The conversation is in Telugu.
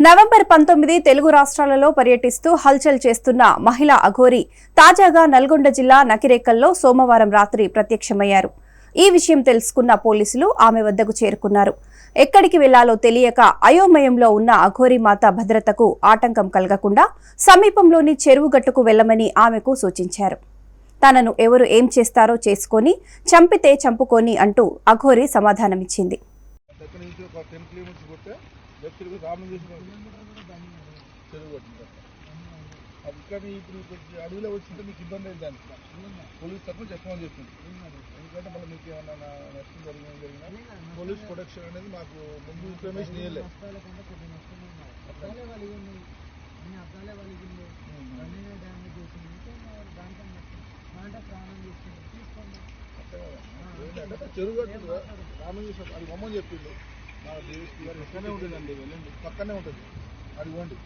నవంబర్ 19 తెలుగు రాష్ట్రాలలో పర్యటిస్తూ హల్చల్ చేస్తున్న మహిళా అఘోరి తాజాగా నల్గొండ జిల్లా నకిరేకల్లో సోమవారం రాత్రి ప్రత్యక్షమయ్యారు. ఈ విషయం తెలుసుకున్న పోలీసులు ఆమె వద్దకు చేరుకున్నారు. ఎక్కడికి వెళ్లాలో తెలియక అయోమయంలో ఉన్న అఘోరి మాత భద్రతకు ఆటంకం కలగకుండా సమీపంలోని చెరువు గట్టుకు వెళ్లమని ఆమెకు సూచించారు. తనను ఎవరు ఏం చేస్తారో చేసుకొని చంపితే చంపుకొని అంటూ అఘోరి సమాధానమిచ్చింది. అడవిలో వచ్చింటే మీకు ఇబ్బంది అయింది దానికి పోలీస్ తరఫున చెప్పమని చెప్పింది. ఎందుకంటే మళ్ళీ మీకు ఏమన్నా నష్టం జరిగినా పోలీస్ ప్రొటెక్షన్ అనేది మాకు ముందు ఇన్ఫర్మేషన్ ఇవ్వలేదు. చెరువు కట్టు రామేశ్వరం అది బొమ్మని చెప్పిండు. మా డిఎస్పీ గారు పక్కనే ఉంటుందండి, వెళ్ళండి పక్కనే ఉంటుంది, అది ఇవ్వండి.